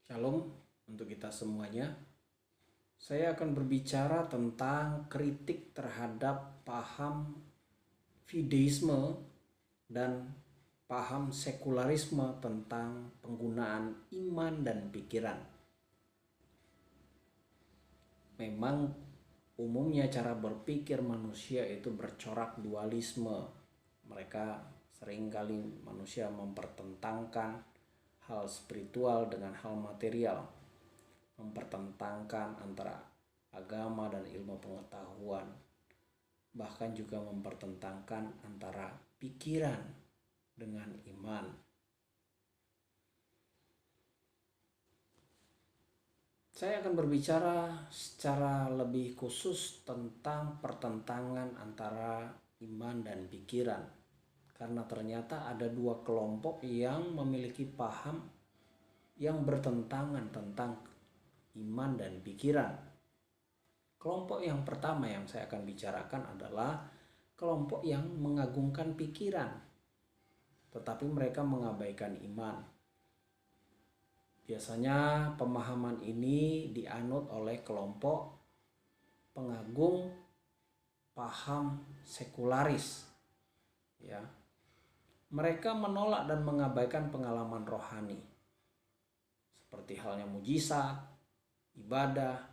Shalom untuk kita semuanya. Saya akan berbicara tentang kritik terhadap paham fideisme dan paham sekularisme tentang penggunaan iman dan pikiran. Memang umumnya cara berpikir manusia itu bercorak dualisme. Mereka seringkali manusia mempertentangkan hal spiritual dengan hal material, mempertentangkan antara agama dan ilmu pengetahuan, bahkan juga mempertentangkan antara pikiran dengan iman. Saya akan berbicara secara lebih khusus tentang pertentangan antara iman dan pikiran. Karena ternyata ada dua kelompok yang memiliki paham yang bertentangan tentang iman dan pikiran. Kelompok yang pertama yang saya akan bicarakan adalah kelompok yang mengagungkan pikiran, tetapi mereka mengabaikan iman. Biasanya pemahaman ini dianut oleh kelompok pengagung paham sekularis, ya. Mereka menolak dan mengabaikan pengalaman rohani, seperti halnya mujizat, ibadah.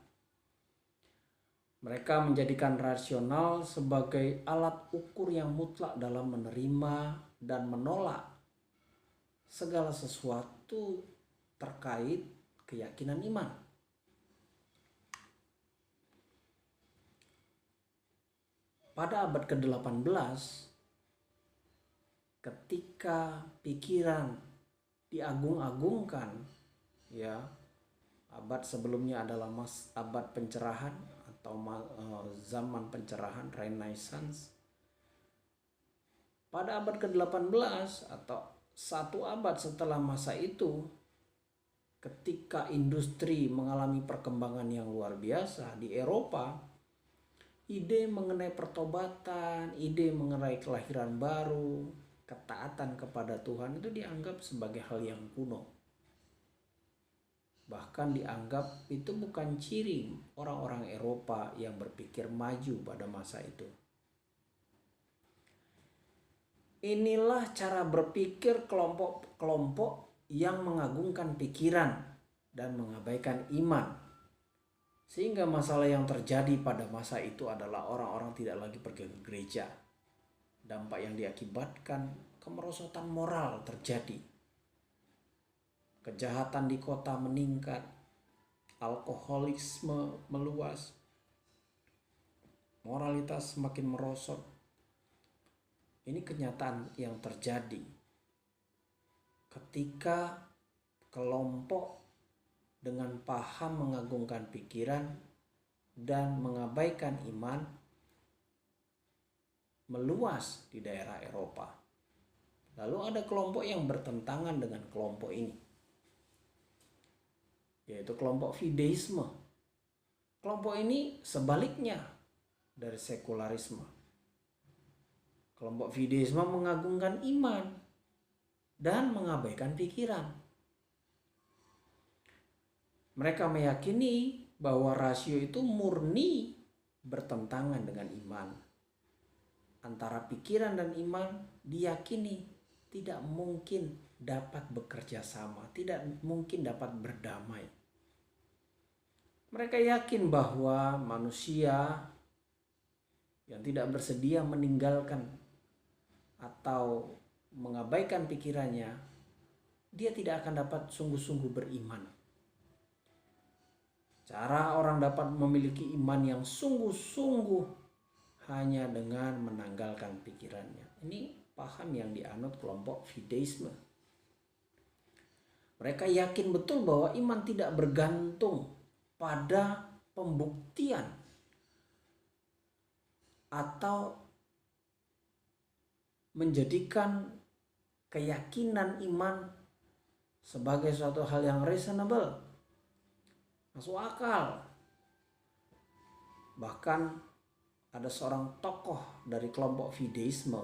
Mereka menjadikan rasional sebagai alat ukur yang mutlak dalam menerima dan menolak segala sesuatu terkait keyakinan iman. Pada abad ke-18, ketika pikiran diagung-agungkan, ya, abad sebelumnya adalah abad pencerahan atau zaman pencerahan Renaissance. Pada abad ke-18 atau satu abad setelah masa itu, ketika industri mengalami perkembangan yang luar biasa di Eropa, ide mengenai pertobatan, ide mengenai kelahiran baru, ketaatan kepada Tuhan itu dianggap sebagai hal yang kuno. Bahkan dianggap itu bukan ciri orang-orang Eropa yang berpikir maju pada masa itu. Inilah cara berpikir kelompok-kelompok yang mengagungkan pikiran dan mengabaikan iman. Sehingga masalah yang terjadi pada masa itu adalah orang-orang tidak lagi pergi ke gereja. Dampak yang diakibatkan kemerosotan moral terjadi. Kejahatan di kota meningkat, alkoholisme meluas, moralitas semakin merosot. Ini kenyataan yang terjadi ketika kelompok dengan paham mengagungkan pikiran dan mengabaikan iman meluas di daerah Eropa. Lalu ada kelompok yang bertentangan dengan kelompok ini, yaitu kelompok fideisme. Kelompok ini sebaliknya dari sekularisme. Kelompok fideisme mengagungkan iman dan mengabaikan pikiran. Mereka meyakini bahwa rasio itu murni bertentangan dengan iman. Antara pikiran dan iman diyakini tidak mungkin dapat bekerja sama, tidak mungkin dapat berdamai. Mereka yakin bahwa manusia yang tidak bersedia meninggalkan atau mengabaikan pikirannya, dia tidak akan dapat sungguh-sungguh beriman. Cara orang dapat memiliki iman yang sungguh-sungguh hanya dengan menanggalkan pikirannya. Ini paham yang dianut kelompok fideisme. Mereka yakin betul bahwa iman tidak bergantung pada pembuktian atau menjadikan keyakinan iman sebagai suatu hal yang reasonable, masuk akal. Bahkan ada seorang tokoh dari kelompok fideisme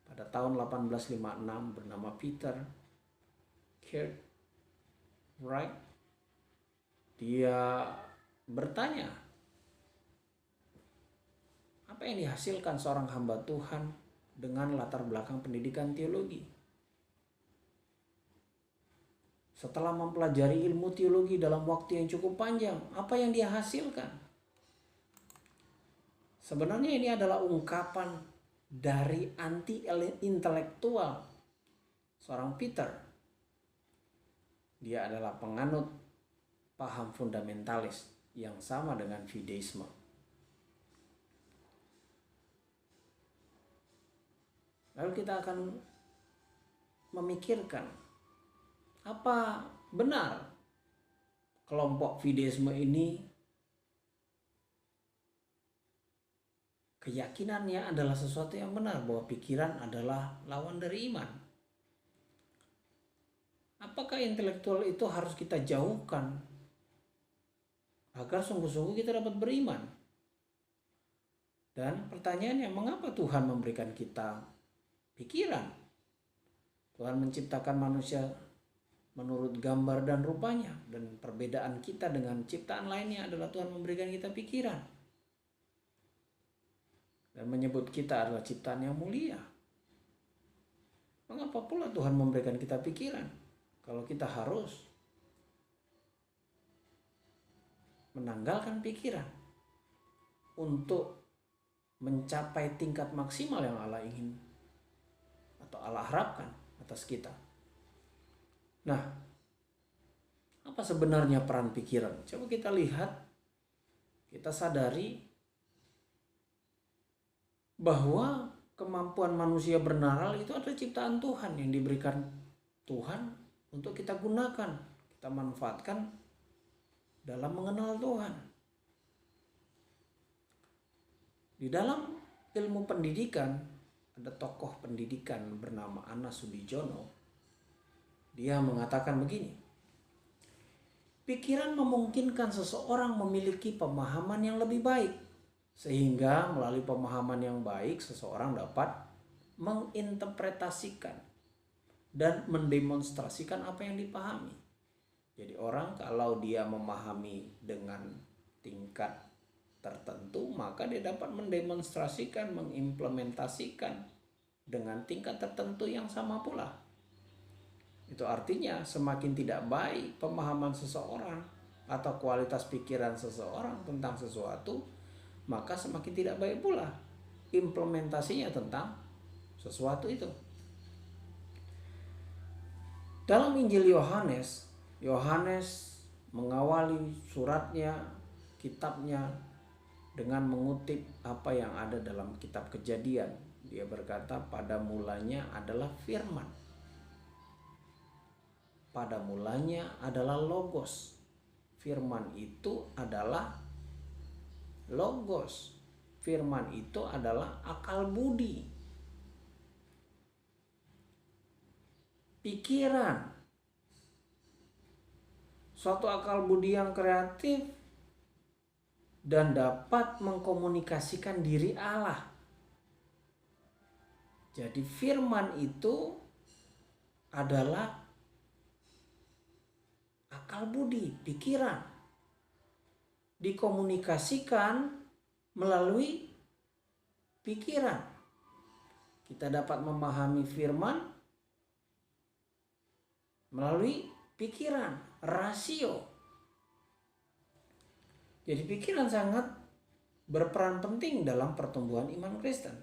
pada tahun 1856 bernama Peter Cartwright. Dia bertanya, apa yang dihasilkan seorang hamba Tuhan dengan latar belakang pendidikan teologi? Setelah mempelajari ilmu teologi dalam waktu yang cukup panjang, apa yang dia hasilkan? Sebenarnya ini adalah ungkapan dari anti-intelektual seorang Peter. Dia adalah penganut paham fundamentalis yang sama dengan fideisme. Lalu kita akan memikirkan, apa benar kelompok fideisme ini keyakinannya adalah sesuatu yang benar, bahwa pikiran adalah lawan dari iman? Apakah intelektual itu harus kita jauhkan agar sungguh-sungguh kita dapat beriman? Dan pertanyaannya, mengapa Tuhan memberikan kita pikiran? Tuhan menciptakan manusia menurut gambar dan rupanya, dan perbedaan kita dengan ciptaan lainnya adalah Tuhan memberikan kita pikiran dan menyebut kita adalah ciptaan yang mulia. Mengapa pula Tuhan memberikan kita pikiran kalau kita harus menanggalkan pikiran untuk mencapai tingkat maksimal yang Allah ingin atau Allah harapkan atas kita? Nah, apa sebenarnya peran pikiran? Coba kita lihat, kita sadari bahwa kemampuan manusia bernalar itu adalah ciptaan Tuhan yang diberikan Tuhan untuk kita gunakan, kita manfaatkan dalam mengenal Tuhan. Di dalam ilmu pendidikan, ada tokoh pendidikan bernama Anna Sudijono. Dia mengatakan begini, pikiran memungkinkan seseorang memiliki pemahaman yang lebih baik, sehingga melalui pemahaman yang baik seseorang dapat menginterpretasikan dan mendemonstrasikan apa yang dipahami. Jadi orang kalau dia memahami dengan tingkat tertentu, maka dia dapat mendemonstrasikan, mengimplementasikan dengan tingkat tertentu yang sama pula. Itu artinya semakin tidak baik pemahaman seseorang atau kualitas pikiran seseorang tentang sesuatu, maka semakin tidak baik pula implementasinya tentang sesuatu itu. Dalam Injil Yohanes, Yohanes mengawali suratnya, kitabnya, dengan mengutip apa yang ada dalam kitab Kejadian. Dia berkata, pada mulanya adalah firman. Pada mulanya adalah logos. Firman itu adalah logos. Firman itu adalah akal budi, pikiran, suatu akal budi yang kreatif dan dapat mengkomunikasikan diri Allah. Jadi firman itu adalah akal budi, pikiran, dikomunikasikan melalui pikiran. Kita dapat memahami firman melalui pikiran, rasio. Jadi pikiran sangat berperan penting dalam pertumbuhan iman Kristen.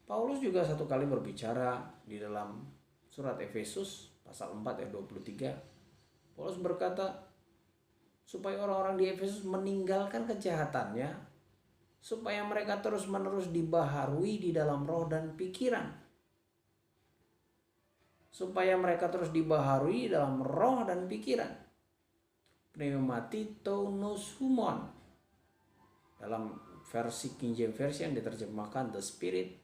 Paulus juga satu kali berbicara di dalam surat Efesus pasal 4 ayat 23. Paulus berkata, supaya orang-orang di Efesus meninggalkan kejahatannya, supaya mereka terus-menerus dibaharui di dalam roh dan pikiran. Supaya mereka terus dibaharui dalam roh dan pikiran. Pneumatikon humon. Dalam versi King James Version diterjemahkan the spirit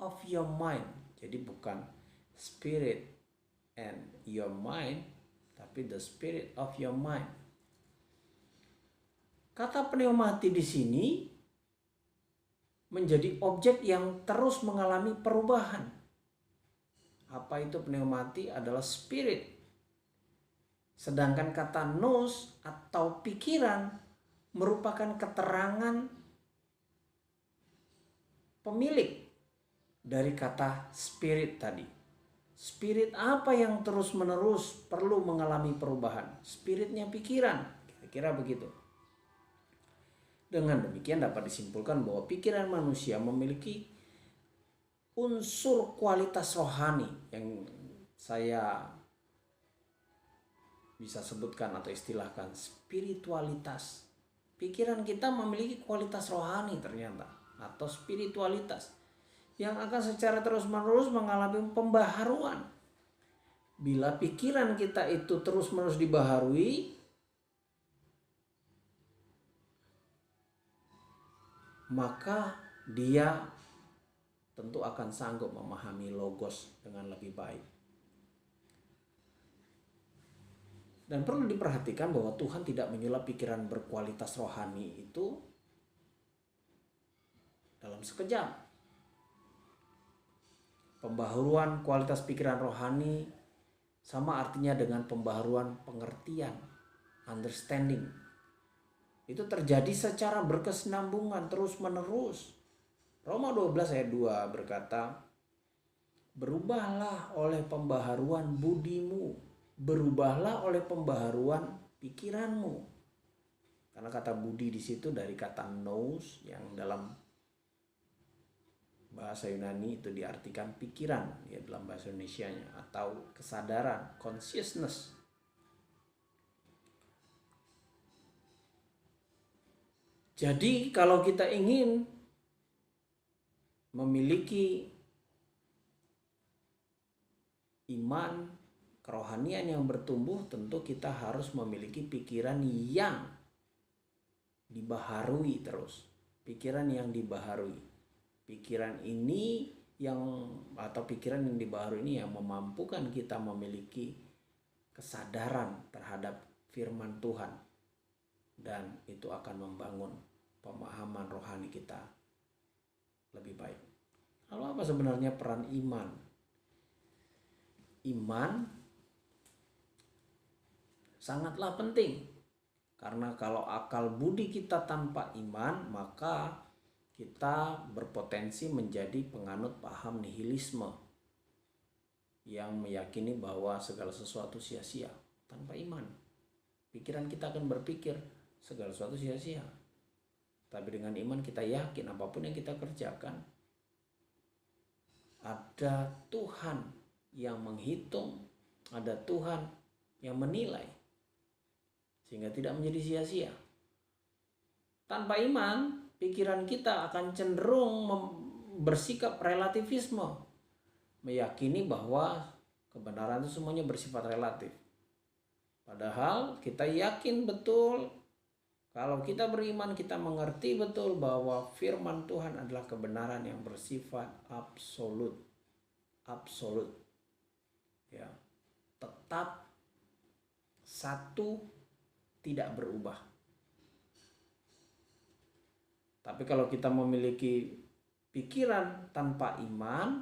of your mind. Jadi bukan spirit and your mind, tapi the spirit of your mind. Kata pneumati di sini menjadi objek yang terus mengalami perubahan. Apa itu pneumati? Adalah spirit Sedangkan kata nous atau pikiran merupakan keterangan pemilik dari kata spirit tadi. Spirit apa yang terus-menerus perlu mengalami perubahan? Spiritnya pikiran, kira-kira begitu. Dengan demikian dapat disimpulkan bahwa pikiran manusia memiliki unsur kualitas rohani yang saya bisa sebutkan atau istilahkan spiritualitas. Pikiran kita memiliki kualitas rohani ternyata, atau spiritualitas yang akan secara terus-menerus mengalami pembaharuan. Bila pikiran kita itu terus-menerus dibaharui, maka dia tentu akan sanggup memahami logos dengan lebih baik. Dan perlu diperhatikan bahwa Tuhan tidak menyulap pikiran berkualitas rohani itu dalam sekejap. Pembaharuan kualitas pikiran rohani sama artinya dengan pembaharuan pengertian, understanding. Itu terjadi secara berkesinambungan terus-menerus. Roma 12 ayat 2 berkata, berubahlah oleh pembaharuan budimu, berubahlah oleh pembaharuan pikiranmu. Karena kata budi di situ dari kata nous yang dalam bahasa Yunani itu diartikan pikiran, ya dalam bahasa Indonesianya, atau kesadaran, consciousness. Jadi kalau kita ingin memiliki iman, kerohanian yang bertumbuh, tentu kita harus memiliki pikiran yang dibaharui terus. Pikiran yang dibaharui. Pikiran ini pikiran yang dibaharui ini yang memampukan kita memiliki kesadaran terhadap firman Tuhan. Dan itu akan membangun pemahaman rohani kita lebih baik. Lalu apa sebenarnya peran iman? Iman sangatlah penting. Karena kalau akal budi kita tanpa iman, maka kita berpotensi menjadi penganut paham nihilisme yang meyakini bahwa segala sesuatu sia-sia tanpa iman. Pikiran kita akan berpikir segala sesuatu sia-sia. Tapi dengan iman kita yakin apapun yang kita kerjakan, ada Tuhan yang menghitung, ada Tuhan yang menilai, sehingga tidak menjadi sia-sia. Tanpa iman, pikiran kita akan cenderung bersikap relativisme, meyakini bahwa kebenaran itu semuanya bersifat relatif. Padahal kita yakin betul, kalau kita beriman, kita mengerti betul bahwa firman Tuhan adalah kebenaran yang bersifat absolut. Absolut. Ya. Tetap satu, tidak berubah. Tapi kalau kita memiliki pikiran tanpa iman,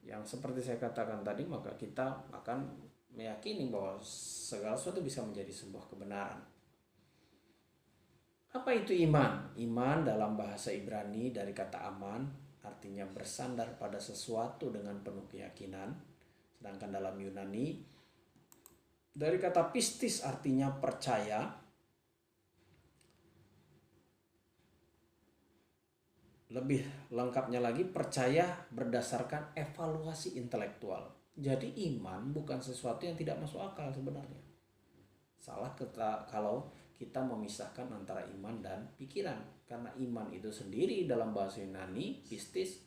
yang seperti saya katakan tadi, maka kita akan meyakini bahwa segala sesuatu bisa menjadi sebuah kebenaran. Apa itu iman? Iman dalam bahasa Ibrani dari kata aman, artinya bersandar pada sesuatu dengan penuh keyakinan. Sedangkan dalam Yunani dari kata pistis artinya percaya. Lebih lengkapnya lagi, percaya berdasarkan evaluasi intelektual. Jadi iman bukan sesuatu yang tidak masuk akal sebenarnya. Salah kalau kita memisahkan antara iman dan pikiran. Karena iman itu sendiri dalam bahasa Yunani, pistis,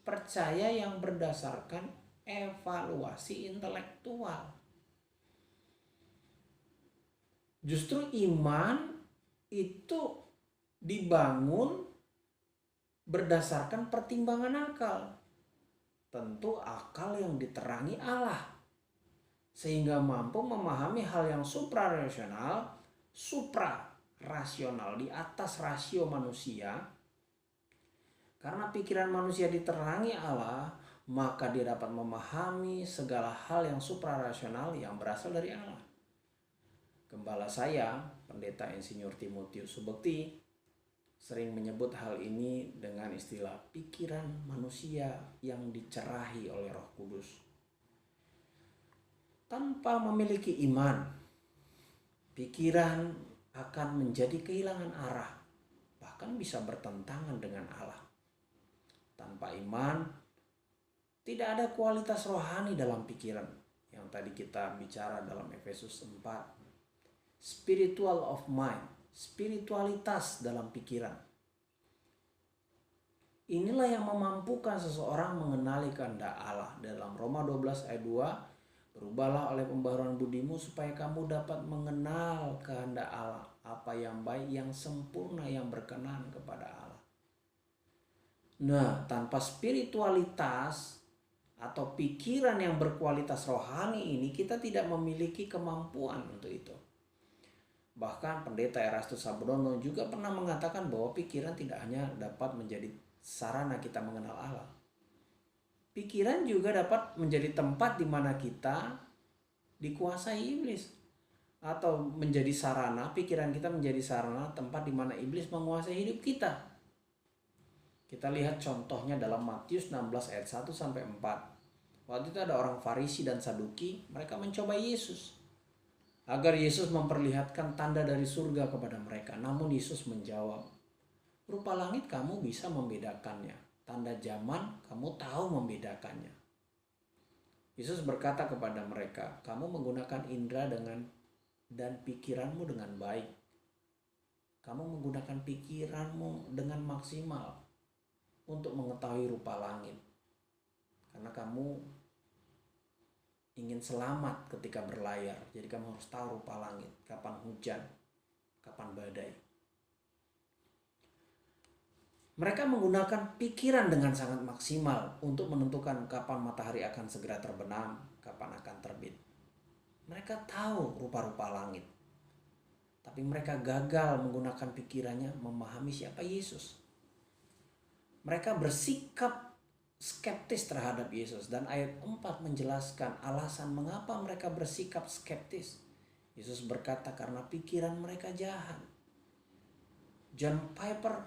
percaya yang berdasarkan evaluasi intelektual. Justru iman itu dibangun berdasarkan pertimbangan akal. Tentu akal yang diterangi Allah, sehingga mampu memahami hal yang suprarasional, di atas rasio manusia. Karena pikiran manusia diterangi Allah, maka dia dapat memahami segala hal yang suprarasional yang berasal dari Allah. Gembala saya, Pendeta Insinyur Timotius Subekti, sering menyebut hal ini dengan istilah pikiran manusia yang dicerahi oleh Roh Kudus. Tanpa memiliki iman, pikiran akan menjadi kehilangan arah, bahkan bisa bertentangan dengan Allah. Tanpa iman, tidak ada kualitas rohani dalam pikiran. Yang tadi kita bicara dalam Efesus 4. Spiritual of mind, spiritualitas dalam pikiran. Inilah yang memampukan seseorang mengenali kehendak Allah. Dalam Roma 12 ayat 2, berubahlah oleh pembaharuan budimu supaya kamu dapat mengenal kehendak Allah, apa yang baik, yang sempurna, yang berkenan kepada Allah. Nah, tanpa spiritualitas atau pikiran yang berkualitas rohani ini, kita tidak memiliki kemampuan untuk itu. Bahkan Pendeta Erastus Sabudono juga pernah mengatakan bahwa pikiran tidak hanya dapat menjadi sarana kita mengenal Allah. Pikiran juga dapat menjadi tempat di mana kita dikuasai iblis. Atau menjadi sarana, pikiran kita menjadi sarana tempat di mana iblis menguasai hidup kita. Kita lihat contohnya dalam Matius 16 ayat 1 sampai 4. Waktu itu ada orang Farisi dan Saduki, mereka mencoba Yesus agar Yesus memperlihatkan tanda dari surga kepada mereka. Namun Yesus menjawab, rupa langit kamu bisa membedakannya, tanda zaman kamu tahu membedakannya. Yesus berkata kepada mereka, kamu menggunakan indera dan pikiranmu dengan baik. Kamu menggunakan pikiranmu dengan maksimal untuk mengetahui rupa langit. Karena kamu ingin selamat ketika berlayar. Jadi kamu harus tahu rupa langit, kapan hujan, kapan badai. Mereka menggunakan pikiran dengan sangat maksimal untuk menentukan kapan matahari akan segera terbenam, kapan akan terbit. Mereka tahu rupa-rupa langit. Tapi mereka gagal menggunakan pikirannya memahami siapa Yesus. Mereka bersikap skeptis terhadap Yesus, dan ayat 4 menjelaskan alasan mengapa mereka bersikap skeptis. Yesus berkata karena pikiran mereka jahat. John Piper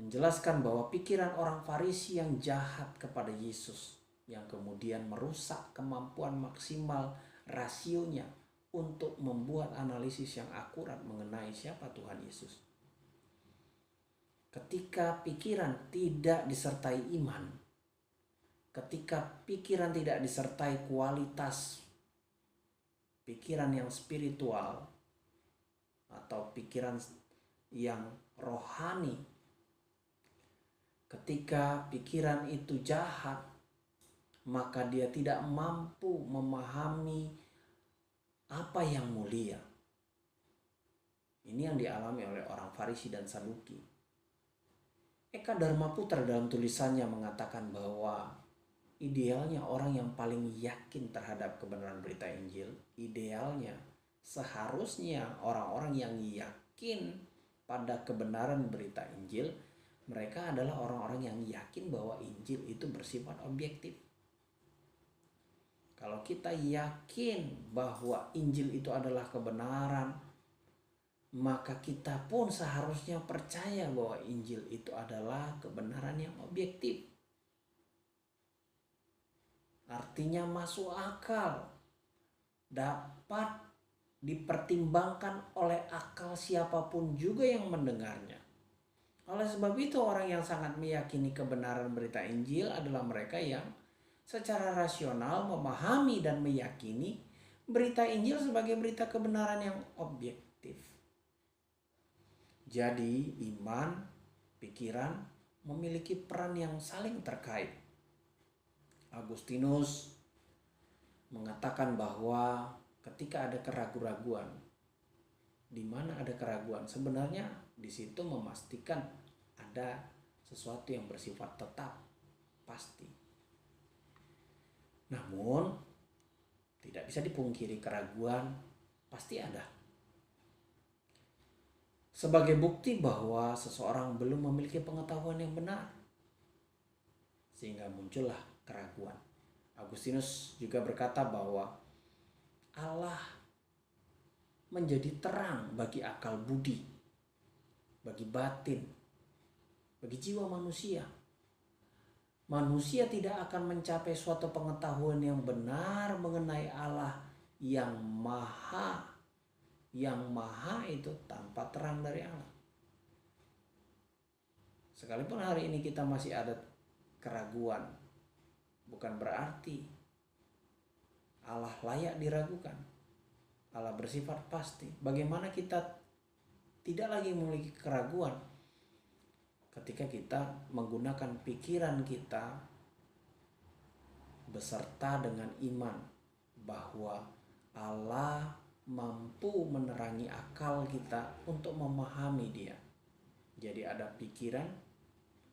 menjelaskan bahwa pikiran orang Farisi yang jahat kepada Yesus, yang kemudian merusak kemampuan maksimal rasionya untuk membuat analisis yang akurat mengenai siapa Tuhan Yesus. Ketika pikiran tidak disertai iman, ketika pikiran tidak disertai kualitas pikiran yang spiritual atau pikiran yang rohani, ketika pikiran itu jahat, maka dia tidak mampu memahami apa yang mulia. Ini yang dialami oleh orang Farisi dan Saduki. Eka Dharma Putra dalam tulisannya mengatakan bahwa idealnya orang yang paling yakin terhadap kebenaran berita Injil, idealnya seharusnya orang-orang yang yakin pada kebenaran berita Injil, mereka adalah orang-orang yang yakin bahwa Injil itu bersifat objektif. Kalau kita yakin bahwa Injil itu adalah kebenaran, maka kita pun seharusnya percaya bahwa Injil itu adalah kebenaran yang objektif. Artinya masuk akal, dapat dipertimbangkan oleh akal siapapun juga yang mendengarnya. Oleh sebab itu orang yang sangat meyakini kebenaran berita Injil adalah mereka yang secara rasional memahami dan meyakini berita Injil sebagai berita kebenaran yang objektif. Jadi iman, pikiran memiliki peran yang saling terkait. Agustinus mengatakan bahwa ketika ada keraguan-raguan, di mana ada keraguan, sebenarnya di situ memastikan ada sesuatu yang bersifat tetap, pasti. Namun tidak bisa dipungkiri keraguan pasti ada. Sebagai bukti bahwa seseorang belum memiliki pengetahuan yang benar, sehingga muncullah keraguan. Agustinus juga berkata bahwa Allah menjadi terang bagi akal budi, bagi batin, bagi jiwa manusia. Manusia tidak akan mencapai suatu pengetahuan yang benar mengenai Allah yang maha itu tanpa terang dari Allah. Sekalipun hari ini kita masih ada keraguan, bukan berarti Allah layak diragukan. Allah bersifat pasti. Bagaimana kita tidak lagi memiliki keraguan ketika kita menggunakan pikiran kita beserta dengan iman bahwa Allah mampu menerangi akal kita untuk memahami Dia. Jadi ada pikiran,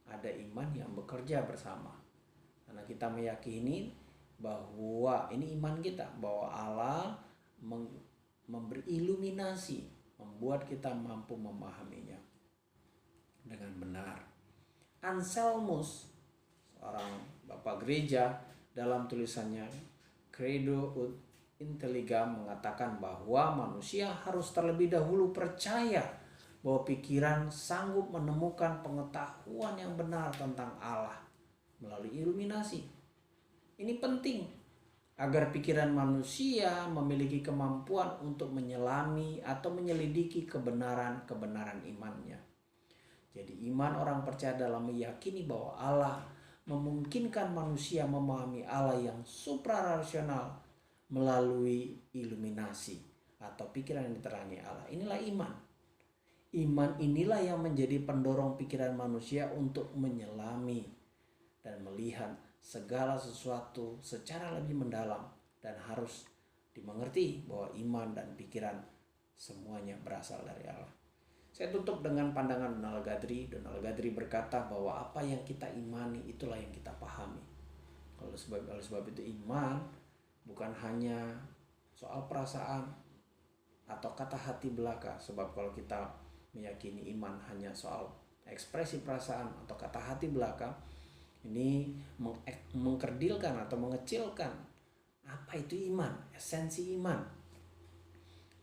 ada iman yang bekerja bersama. Karena kita meyakini bahwa ini iman kita, bahwa Allah memberi iluminasi, membuat kita mampu memahaminya dengan benar. Anselmus, seorang bapak gereja, dalam tulisannya Credo ut Intelligam mengatakan bahwa manusia harus terlebih dahulu percaya bahwa pikiran sanggup menemukan pengetahuan yang benar tentang Allah melalui iluminasi. Ini penting agar pikiran manusia memiliki kemampuan untuk menyelami atau menyelidiki kebenaran imannya. Jadi iman orang percaya dalam meyakini bahwa Allah memungkinkan manusia memahami Allah yang suprarasional melalui iluminasi atau pikiran yang diterangi Allah. Inilah iman. Iman inilah yang menjadi pendorong pikiran manusia untuk menyelami dan melihat segala sesuatu secara lebih mendalam, dan harus dimengerti bahwa iman dan pikiran semuanya berasal dari Allah. Saya tutup dengan pandangan Donald Guthrie. Donald Guthrie berkata bahwa apa yang kita imani itulah yang kita pahami. Oleh sebab itu iman bukan hanya soal perasaan atau kata hati belaka. Sebab kalau kita meyakini iman hanya soal ekspresi perasaan atau kata hati belaka, ini mengkerdilkan atau mengecilkan apa itu iman, esensi iman.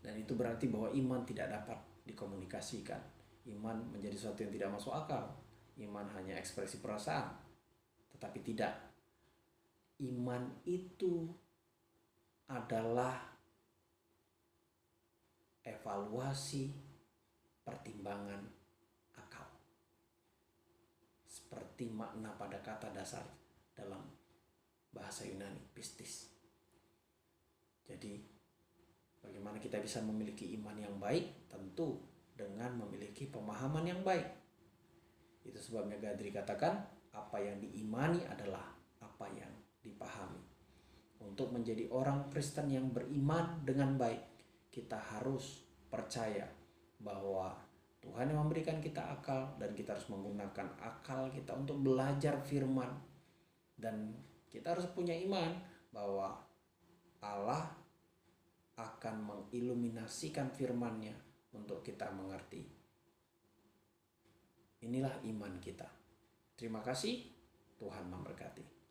Dan itu berarti bahwa iman tidak dapat dikomunikasikan. Iman menjadi sesuatu yang tidak masuk akal. Iman hanya ekspresi perasaan. Tetapi tidak. Iman itu adalah evaluasi pertimbangan akal. Seperti makna pada kata dasar dalam bahasa Yunani, pistis. Jadi bagaimana kita bisa memiliki iman yang baik? Tentu dengan memiliki pemahaman yang baik. Itu sebabnya Guthrie katakan, apa yang diimani adalah apa yang dipahami. Untuk menjadi orang Kristen yang beriman dengan baik, kita harus percaya bahwa Tuhan yang memberikan kita akal, dan kita harus menggunakan akal kita untuk belajar firman. Dan kita harus punya iman bahwa Allah akan mengiluminasikan firman-Nya untuk kita mengerti. Inilah iman kita. Terima kasih, Tuhan memberkati.